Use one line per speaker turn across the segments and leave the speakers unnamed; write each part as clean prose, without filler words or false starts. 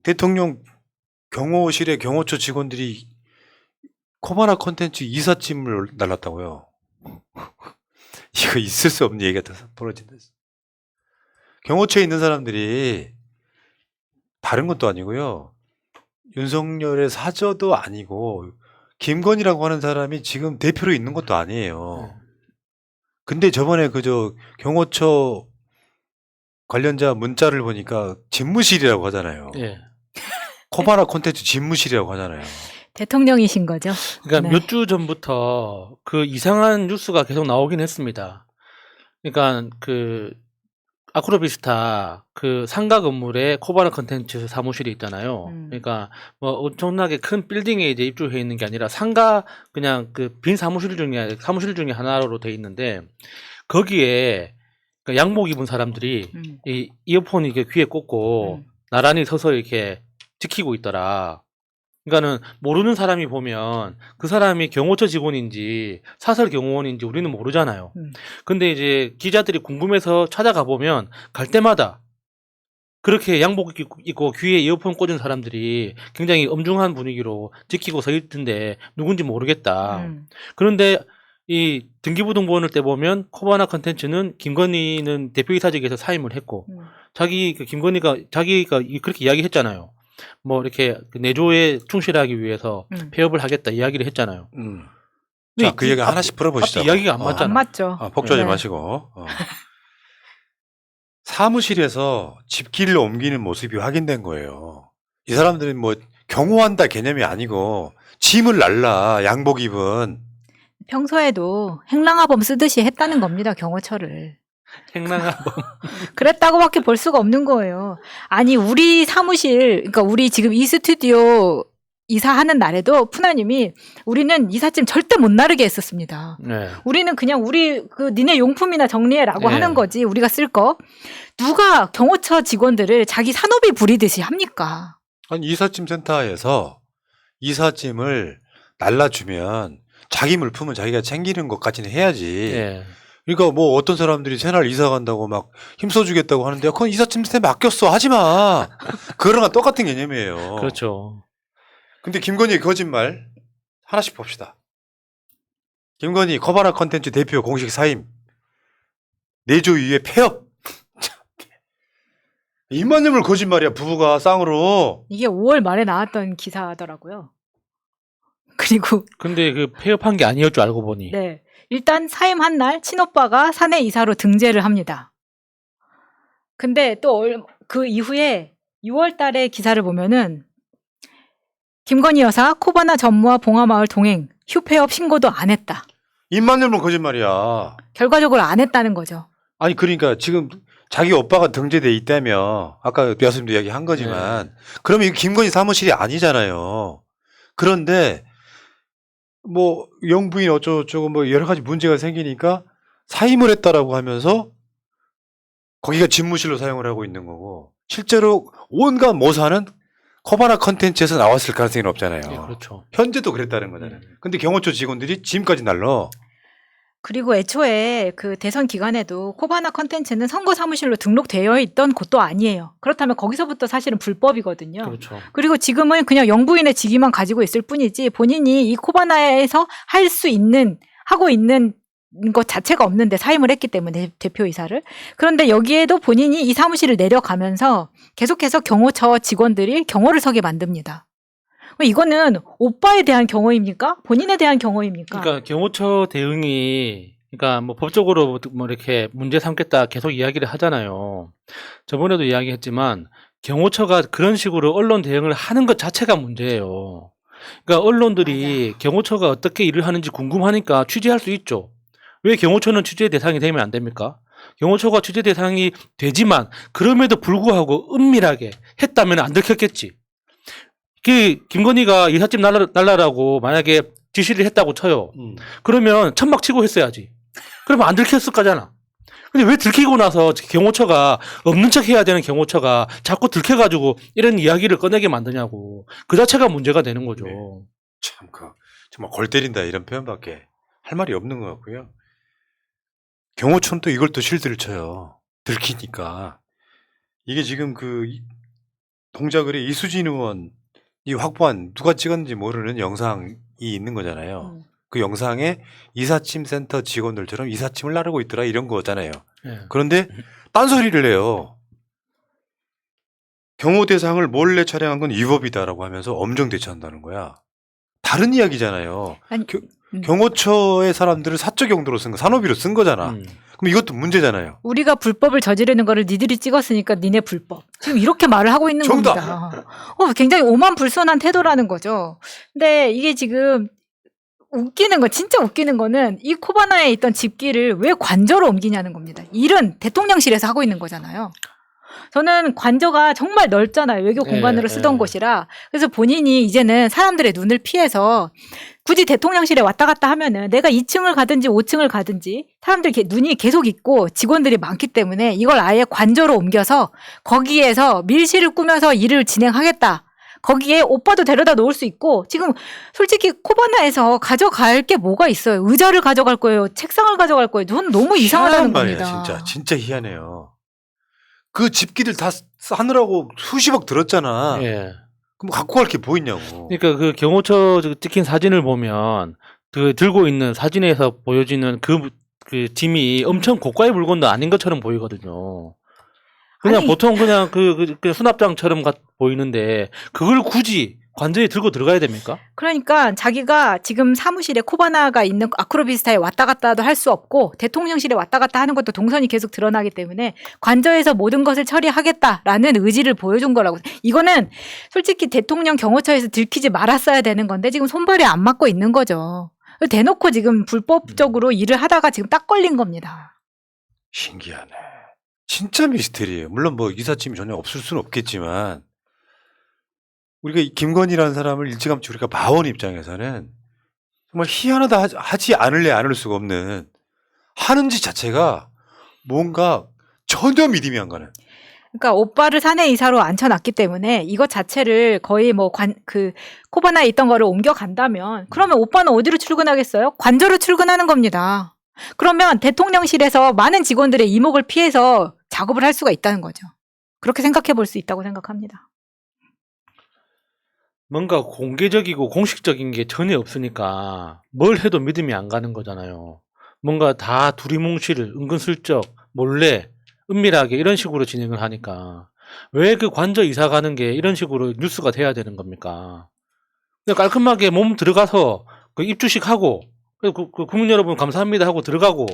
대통령 경호실에 경호처 직원들이 코바나 컨텐츠 이삿짐을 날랐다고요. 이거 있을 수 없는 얘기가 벌어진다. 경호처에 있는 사람들이 다른 것도 아니고요. 윤석열의 사저도 아니고 김건희라고 하는 사람이 지금 대표로 있는 것도 아니에요. 근데 저번에 그저 경호처 관련자 문자를 보니까 집무실이라고 하잖아요.
예.
코바나 콘텐츠 집무실이라고 하잖아요.
대통령이신 거죠.
그러니까
네.
몇 주 전부터 그 이상한 뉴스가 계속 나오긴 했습니다. 그러니까 그 아크로비스타 그 상가 건물에 코바나 컨텐츠 사무실이 있잖아요. 그러니까 뭐 엄청나게 큰 빌딩에 이제 입주해 있는 게 아니라 상가 그냥 그 빈 사무실 중에 하나로 돼 있는데 거기에 그 양복 입은 사람들이 이 이어폰 이렇게 귀에 꽂고 나란히 서서 이렇게 지키고 있더라. 그러니까는 모르는 사람이 보면 그 사람이 경호처 직원인지 사설 경호원인지 우리는 모르잖아요. 근데 이제 기자들이 궁금해서 찾아가 보면 갈 때마다 그렇게 양복 입고 귀에 이어폰 꽂은 사람들이 굉장히 엄중한 분위기로 지키고 서 있던데 누군지 모르겠다. 그런데 이 등기부등본을 떼보면 코바나 컨텐츠는 김건희는 대표이사직에서 사임을 했고 김건희가 자기가 그렇게 이야기했잖아요. 뭐 이렇게 내조에 충실하기 위해서 폐업을 하겠다 이야기를 했잖아요.
자, 그 얘기 하나씩 풀어보시죠.
이야기가 안 맞잖아.
안 맞죠.
폭주하지
네.
마시고. 사무실에서 집길로 옮기는 모습이 확인된 거예요. 이 사람들은 뭐 경호한다 개념이 아니고 짐을 날라 양복 입은.
평소에도 행랑아범 쓰듯이 했다는 겁니다. 경호처를.
행랑아범.
그랬다고밖에 볼 수가 없는 거예요. 아니 우리 사무실, 그러니까 우리 지금 이 스튜디오 이사하는 날에도 푸나님이 우리는 이삿짐 절대 못 나르게 했었습니다.
네.
우리는 그냥 우리 그 니네 용품이나 정리해라고
네.
하는 거지. 우리가 쓸 거. 누가 경호처 직원들을 자기 산업이 부리듯이 합니까?
아니 이삿짐 센터에서 이삿짐을 날라주면 자기 물품은 자기가 챙기는 것까지는 해야지.
네.
그러니까 뭐 어떤 사람들이 새날 이사 간다고 막 힘써주겠다고 하는데 그건 이삿짐 센터에 맡겼어 하지 마. 그거랑 똑같은 개념이에요.
그렇죠.
근데 김건희의 거짓말 하나씩 봅시다. 김건희 코바나 컨텐츠 대표 공식 사임, 내조 이후에 폐업. 입만념을 거짓말이야. 부부가 쌍으로.
이게 5월 말에 나왔던 기사더라고요. 그리고
근데 그 폐업한 게 아니었 줄 알고 보니.
네. 일단 사임한 날 친오빠가 사내 이사로 등재를 합니다. 근데 또 그 이후에 6월 달에 기사를 보면은 김건희 여사 코바나 전무와 봉화마을 동행 휴폐업 신고도 안 했다.
입만념은 거짓말이야.
결과적으로 안 했다는 거죠.
아니 그러니까 지금 자기 오빠가 등재돼 있다며 아까 여수님도 이야기한 거지만 그러면 이거 김건희 사무실이 아니잖아요. 그런데 뭐 영부인 어쩌고저쩌고 뭐 여러 가지 문제가 생기니까 사임을 했다라고 하면서 거기가 집무실로 사용을 하고 있는 거고 실제로 온갖 모사는 코바나 컨텐츠에서 나왔을 가능성이 없잖아요.
네, 그렇죠.
현재도 그랬다는 거잖아요. 근데 경호처 직원들이 짐까지 날러.
그리고 애초에 그 대선 기간에도 코바나 컨텐츠는 선거 사무실로 등록되어 있던 곳도 아니에요. 그렇다면 거기서부터 사실은 불법이거든요.
그렇죠.
그리고 지금은 그냥 영부인의 직위만 가지고 있을 뿐이지 본인이 이 코바나에서 하고 있는 것 자체가 없는데 사임을 했기 때문에 대표이사를. 그런데 여기에도 본인이 이 사무실을 내려가면서 계속해서 경호처 직원들이 경호를 서게 만듭니다. 이거는 오빠에 대한 경호입니까? 본인에 대한 경호입니까?
그러니까 경호처 대응이 그러니까 뭐 법적으로 뭐 이렇게 문제 삼겠다 계속 이야기를 하잖아요. 저번에도 이야기했지만 경호처가 그런 식으로 언론 대응을 하는 것 자체가 문제예요. 그러니까 언론들이 경호처가 어떻게 일을 하는지 궁금하니까 취재할 수 있죠. 왜 경호처는 취재 대상이 되면 안 됩니까? 경호처가 취재 대상이 되지만 그럼에도 불구하고 은밀하게 했다면 안 들켰겠지. 김건희가 이삿짐 날라라고 만약에 지시를 했다고 쳐요. 그러면 천막 치고 했어야지. 그러면 안 들켰을 거잖아. 근데 왜 들키고 나서 경호처가 없는 척 해야 되는 경호처가 자꾸 들켜가지고 이런 이야기를 꺼내게 만드냐고. 그 자체가 문제가 되는 거죠.
네. 참, 정말 골 때린다 이런 표현밖에 할 말이 없는 것 같고요. 경호처는 또 이걸 또 실드를 쳐요. 들키니까. 이게 지금 동작을이 이수진 의원이 확보한 누가 찍었는지 모르는 영상이 있는 거잖아요. 그 영상에 이삿짐 센터 직원들처럼 이삿짐을 나르고 있더라 이런 거잖아요.
예.
그런데 딴소리를 해요. 경호 대상을 몰래 촬영한 건 위법이다라고 하면서 엄정 대처한다는 거야. 다른 이야기잖아요.
아니,
경호처의 사람들을 사적 용도로 쓴 거, 산업비로 쓴 거잖아. 그럼 이것도 문제잖아요.
우리가 불법을 저지르는 거를 니들이 찍었으니까 니네 불법. 지금 이렇게 말을 하고 있는
정답.
겁니다. 굉장히 오만불손한 태도라는 거죠. 근데 이게 지금 웃기는 거, 진짜 웃기는 거는 이 코바나에 있던 집기를 왜 관저로 옮기냐는 겁니다. 일은 대통령실에서 하고 있는 거잖아요. 저는 관저가 정말 넓잖아요. 외교 공간으로 쓰던 곳이라. 그래서 본인이 이제는 사람들의 눈을 피해서 굳이 대통령실에 왔다 갔다 하면은 내가 2층을 가든지 5층을 가든지 사람들 눈이 계속 있고 직원들이 많기 때문에 이걸 아예 관저로 옮겨서 거기에서 밀실을 꾸며서 일을 진행하겠다. 거기에 오빠도 데려다 놓을 수 있고 지금 솔직히 코바나에서 가져갈 게 뭐가 있어요. 의자를 가져갈 거예요. 책상을 가져갈 거예요. 저는 너무 이상하다는
말이야,
겁니다.
진짜 희한해요. 그 집기들 다 하느라고 수십억 들었잖아.
예.
그럼 갖고 갈 게 뭐 있냐고.
그러니까 그 경호처 찍힌 사진을 보면 그 들고 있는 사진에서 보여지는 그 짐이 엄청 고가의 물건도 아닌 것처럼 보이거든요. 그냥
아니,
보통 그냥 그 수납장처럼 보이는데 그걸 굳이 관저에 들고 들어가야 됩니까?
그러니까 자기가 지금 사무실에 코바나가 있는 아크로비스타에 왔다 갔다도 할 수 없고 대통령실에 왔다 갔다 하는 것도 동선이 계속 드러나기 때문에 관저에서 모든 것을 처리하겠다라는 의지를 보여준 거라고. 이거는 솔직히 대통령 경호처에서 들키지 말았어야 되는 건데 지금 손발이 안 맞고 있는 거죠. 대놓고 지금 불법적으로 일을 하다가 지금 딱 걸린 겁니다.
신기하네. 진짜 미스테리예요. 물론 뭐 이삿짐이 전혀 없을 수는 없겠지만 우리가 이 김건희라는 사람을 일찌감치 우리가 봐온 입장에서는 정말 희한하다 하지 않을 수가 없는 하는 짓 자체가 뭔가 전혀 믿음이 안 가는.
그러니까 오빠를 사내 이사로 앉혀놨기 때문에 이것 자체를 거의 뭐 코바나에 있던 거를 옮겨간다면 그러면 오빠는 어디로 출근하겠어요? 관저로 출근하는 겁니다. 그러면 대통령실에서 많은 직원들의 이목을 피해서 작업을 할 수가 있다는 거죠. 그렇게 생각해 볼 수 있다고 생각합니다.
뭔가 공개적이고 공식적인 게 전혀 없으니까 뭘 해도 믿음이 안 가는 거잖아요. 뭔가 다 두리뭉실 은근슬쩍 몰래 은밀하게 이런 식으로 진행을 하니까 왜 그 관저 이사 가는 게 이런 식으로 뉴스가 돼야 되는 겁니까? 그냥 깔끔하게 몸 들어가서 그 입주식 하고 그 국민 여러분 감사합니다 하고 들어가고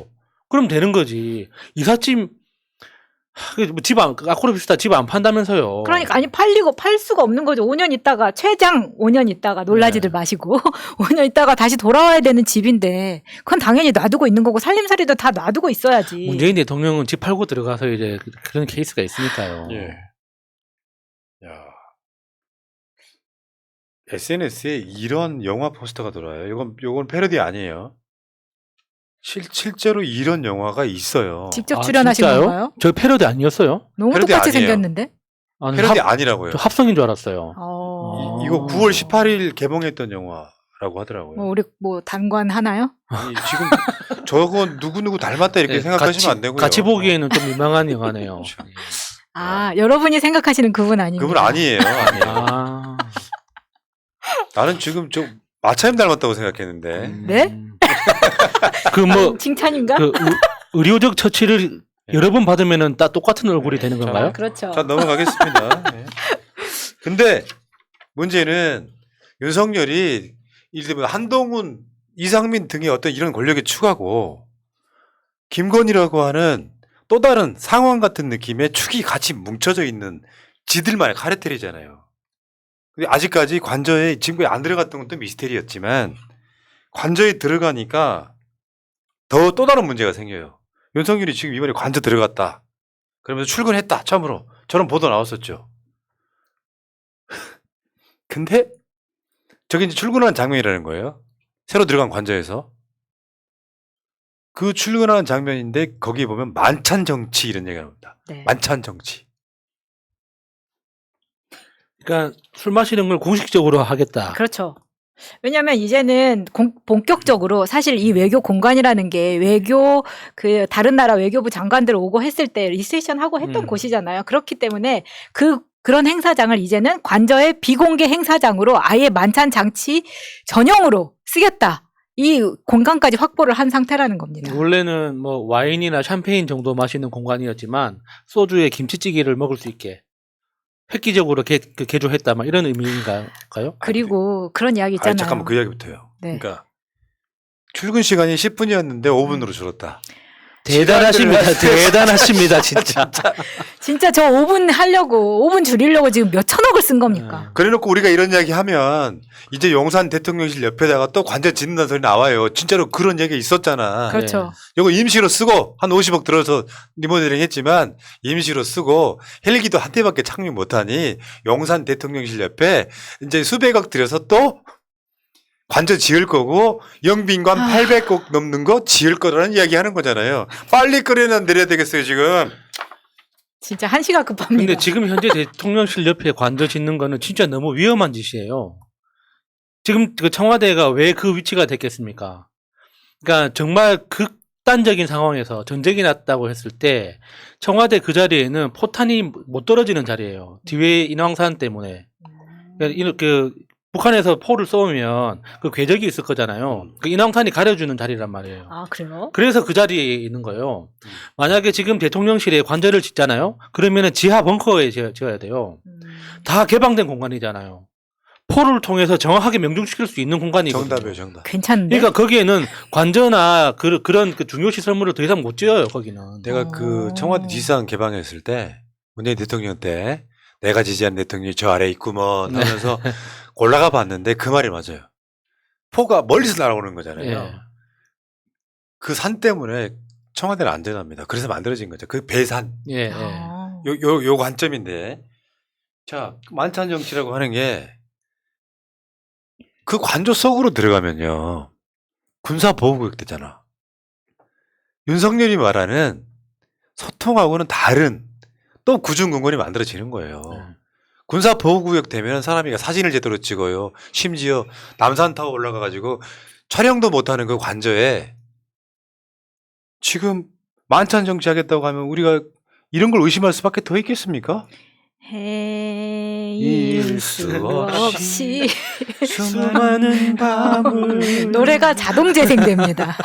그럼 되는 거지. 이삿짐 아크로비스타 집 안 판다면서요.
그러니까 아니 팔 수가 없는 거죠. 5년 있다가 최장 5년 있다가 놀라지들 마시고 5년 있다가 다시 돌아와야 되는 집인데 그건 당연히 놔두고 있는 거고 살림살이도 다 놔두고 있어야지.
문재인 대통령은 집 팔고 들어가서 이제 그런 케이스가 있으니까요.
예. 야. SNS에 이런 영화 포스터가 돌아요. 요건 패러디 아니에요. 실제로 이런 영화가 있어요.
직접 출연하신
진짜요?
건가요?
저 패러디 아니었어요?
너무
패러디
똑같이
아니에요.
생겼는데?
아니,
패러디 아니라고요.
저 합성인 줄 알았어요.
이거 9월 18일 개봉했던 영화라고 하더라고요.
우리 뭐 단관 하나요?
아니, 지금 저건 누구 닮았다 이렇게
네,
생각하시면 안 되고요.
같이 보기에는 좀 민망한 영화네요.
여러분이 생각하시는 그분 아닙니다.
그분 아니에요. 아니에요.
아.
나는 지금 좀 마차임 닮았다고 생각했는데.
네? 칭찬인가?
의료적 처치를 여러 번 받으면은 다 똑같은 얼굴이 되는 건가요?
그렇죠.
자, 넘어가겠습니다. 네. 근데 문제는 윤석열이 예를 들면 한동훈, 이상민 등의 어떤 이런 권력의 축하고 김건희라고 하는 또 다른 상황 같은 느낌의 축이 같이 뭉쳐져 있는 지들만의 카르텔이잖아요. 근데 아직까지 관저에 지금까지 안 들어갔던 것도 미스테리였지만 관저에 들어가니까 또 다른 문제가 생겨요. 윤석열이 지금 이번에 관저 들어갔다. 그러면서 출근했다. 처음으로. 저런 보도 나왔었죠. 근데 저게 이제 출근하는 장면이라는 거예요. 새로 들어간 관저에서. 그 출근하는 장면인데 거기에 보면 만찬 정치 이런 얘기가 나옵니다.
네.
만찬 정치.
그러니까 술 마시는 걸 공식적으로 하겠다.
그렇죠. 왜냐하면 이제는 본격적으로 사실 이 외교 공간이라는 게 외교 다른 나라 외교부 장관들 오고 했을 때 리셉션 하고 했던 곳이잖아요. 그렇기 때문에 그 그런 행사장을 이제는 관저의 비공개 행사장으로 아예 만찬 장치 전용으로 쓰겠다. 이 공간까지 확보를 한 상태라는 겁니다.
원래는 뭐 와인이나 샴페인 정도 마시는 공간이었지만 소주에 김치찌개를 먹을 수 있게 획기적으로 개조했다 막 이런 의미인가요?
그리고 그런 이야기 있잖아요.
아니, 잠깐만 그 이야기부터요.
네.
그러니까 출근 시간이 10분이었는데 5분으로 줄었다.
대단하십니다. 대단하십니다, 진짜.
진짜 저 5분 하려고 5분 줄이려고 지금 몇 천억을 쓴 겁니까?
그래놓고 우리가 이런 이야기 하면 이제 용산 대통령실 옆에다가 또 관저 짓는다는 소리 나와요. 진짜로 그런 얘기 있었잖아.
그렇죠.
이거 임시로 쓰고 한 50억 들어서 리모델링 했지만 임시로 쓰고 헬기도 한 대밖에 착륙 못하니 용산 대통령실 옆에 이제 수백억 들여서 또 관저 지을 거고 영빈관 800억 넘는 거 지을 거라는 이야기 하는 거잖아요. 빨리 끌어내 내려야 되겠어요 지금.
진짜 한시가 급합니다.
근데 지금 현재 대통령실 옆에 관저 짓는 거는 진짜 너무 위험한 짓이에요. 지금 그 청와대가 왜 그 위치가 됐겠습니까? 그러니까 정말 극단적인 상황에서 전쟁이 났다고 했을 때 청와대 그 자리에는 포탄이 못 떨어지는 자리예요. 뒤에 인왕산 때문에. 그러니까 이렇게 북한에서 포를 쏘면 그 궤적이 있을 거잖아요. 그 인왕산이 가려주는 자리란 말이에요.
아, 그래요?
그래서 그 자리에 있는 거예요. 만약에 지금 대통령실에 관저를 짓잖아요. 그러면은 지하 벙커에 지어야 돼요. 다 개방된 공간이잖아요. 포를 통해서 정확하게 명중시킬 수 있는 공간이거든요.
정답이에요 정답.
괜찮은데?
그러니까 거기에는 관저나 그런 그 중요 시설물을 더 이상 못 지어요. 거기는.
내가 그 청와대 지상 개방했을 때 문재인 대통령 때 내가 지지한 대통령이 저 아래 있구먼 하면서 올라가 봤는데 그 말이 맞아요. 포가 멀리서 날아오는 거잖아요.
예.
그 산 때문에 청와대는 안전합니다. 그래서 만들어진 거죠. 그 배산.
예, 예.
아.
요 관점인데. 자, 만찬 정치라고 하는 게 그 관저 속으로 들어가면요. 군사보호구역 되잖아. 윤석열이 말하는 소통하고는 다른 또 구중궁궐이 만들어지는 거예요.
네.
군사보호구역 되면 사람이 사진을 제대로 찍어요. 심지어 남산타워 올라가가지고 촬영도 못하는 그 관저에 지금 만찬 정치하겠다고 하면 우리가 이런 걸 의심할 수밖에 더 있겠습니까?
해일 수 없이
수많은 밤을
노래가 자동 재생됩니다.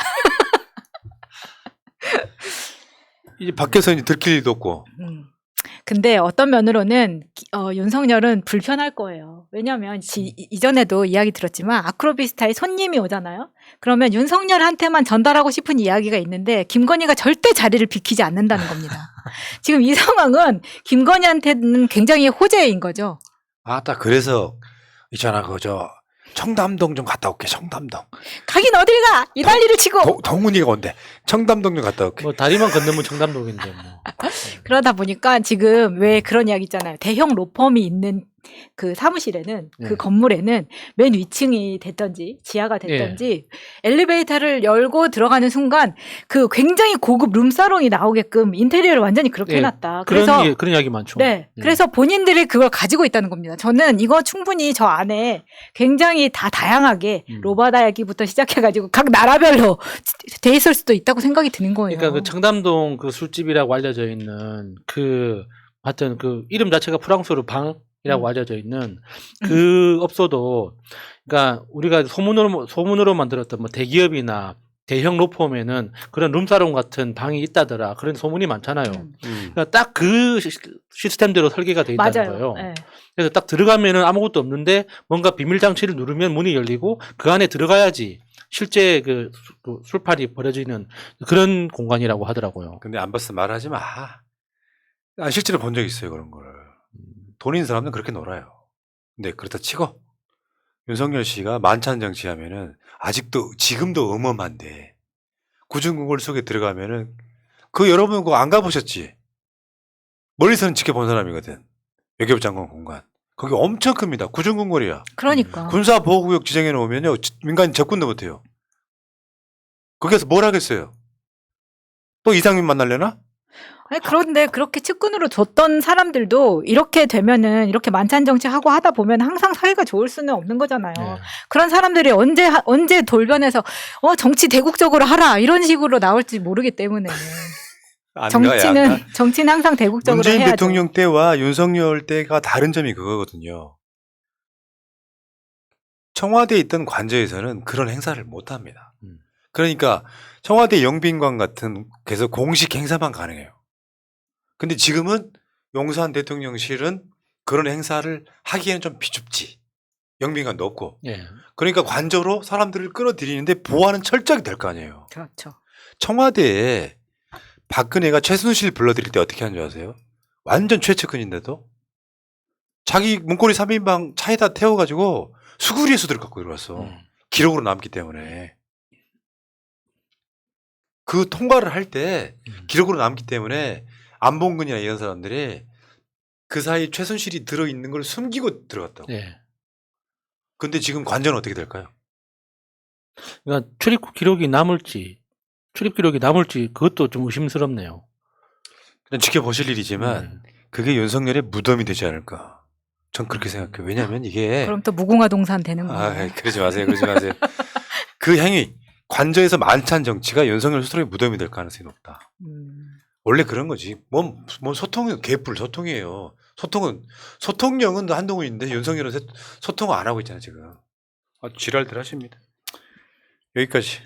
이제 밖에서 이제 들킬 일도 없고.
근데 어떤 면으로는 윤석열은 불편할 거예요. 왜냐하면 이전에도 이야기 들었지만 아크로비스타에 손님이 오잖아요. 그러면 윤석열한테만 전달하고 싶은 이야기가 있는데 김건희가 절대 자리를 비키지 않는다는 겁니다. 지금 이 상황은 김건희한테는 굉장히 호재인 거죠.
딱 그래서 있잖아 그저 청담동 좀 갔다 올게. 청담동.
가긴 어딜 가? 이 난리를 치고.
동훈이가 온대. 청담동 좀 갔다 올게.
뭐 다리만 건너면 청담동인데 뭐.
그러다 보니까 지금 왜 그런 이야기 있잖아요. 대형 로펌이 있는 그 사무실에는 그 건물에는 맨 위층이 됐던지 지하가 됐던지 엘리베이터를 열고 들어가는 순간 그 굉장히 고급 룸사롱이 나오게끔 인테리어를 완전히 그렇게 해놨다. 그래서
그런 이야기 많죠.
네, 그래서 본인들이 그걸 가지고 있다는 겁니다. 저는 이거 충분히 저 안에 굉장히 다 다양하게 로바다 얘기부터 시작해가지고 각 나라별로 돼 있을 수도 있다고 생각이 드는 거예요.
그러니까 그 청담동 그 술집이라고 알려져 있는 하여튼 그 이름 자체가 프랑스어로 방이라고 알려져 있는 그 업소도 그러니까 우리가 소문으로만 들었던 뭐 대기업이나 대형 로펌에는 그런 룸사롱 같은 방이 있다더라 그런 소문이 많잖아요. 그러니까 딱 그 시스템대로 설계가 돼 있다는
맞아요.
거예요.
네.
그래서 딱 들어가면은 아무것도 없는데 뭔가 비밀 장치를 누르면 문이 열리고 그 안에 들어가야지 실제 그 술판이 벌어지는 그런 공간이라고 하더라고요.
근데 안 봤어 말하지 마. 난 실제로 본 적 있어요 그런 거를. 돈 있는 사람들은 그렇게 놀아요. 근데 그렇다 치고 윤석열 씨가 만찬 정치하면은 아직도 지금도 어마어마한데 구중궁궐 속에 들어가면은 그 여러분 그거 안 가보셨지? 멀리서는 지켜본 사람이거든. 외교부 장관 공간. 거기 엄청 큽니다. 구중궁궐이야.
그러니까.
군사보호구역 지정해 놓으면요 민간인 접근도 못해요. 거기서 뭘 하겠어요? 또 이상민 만날려나?
아니, 그런데 그렇게 측근으로 줬던 사람들도 이렇게 되면은 이렇게 만찬 정치하고 하다 보면 항상 사이가 좋을 수는 없는 거잖아요.
네.
그런 사람들이 언제 돌변해서 정치 대국적으로 하라 이런 식으로 나올지 모르기 때문에
안 가요, 안 가.
정치는 항상 대국적으로
문재인
해야죠.
대통령 때와 윤석열 때가 다른 점이 그거거든요. 청와대에 있던 관저에서는 그런 행사를 못 합니다. 그러니까 청와대 영빈관 같은 그래서 공식 행사만 가능해요. 근데 지금은 용산 대통령실은 그런 행사를 하기에는 좀 비좁지. 영빈관도 없고.
예.
그러니까 관저로 사람들을 끌어들이는데 보안은 철저하게 될 거 아니에요.
그렇죠.
청와대에 박근혜가 최순실 불러들일 때 어떻게 하는 줄 아세요? 완전 최측근인데도 자기 문고리 3인방 차에다 태워가지고 수구리에 수들을 갖고 들어왔어. 기록으로 남기 때문에. 그 통과를 할 때 기록으로 남기 때문에 안봉근이나 이런 사람들이 그 사이 최순실이 들어있는 걸 숨기고 들어갔다고.
예.
근데 지금 관저는 어떻게 될까요?
그러니까 출입 기록이 남을지 그것도 좀 의심스럽네요.
그냥 지켜보실 일이지만 그게 윤석열의 무덤이 되지 않을까. 전 그렇게 생각해요. 왜냐하면 이게
그럼 또 무궁화 동산 되는 거예요.
아, 그러지 마세요. 그러지 마세요. 그 향이 관저에서 만찬 정치가 윤석열 스스로의 무덤이 될 가능성이 높다. 원래 그런 거지. 뭔 소통은 개뿔 소통이에요. 소통령은 한동훈인데 윤석열은 소통을 안 하고 있잖아요 지금. 지랄들 하십니다. 여기까지.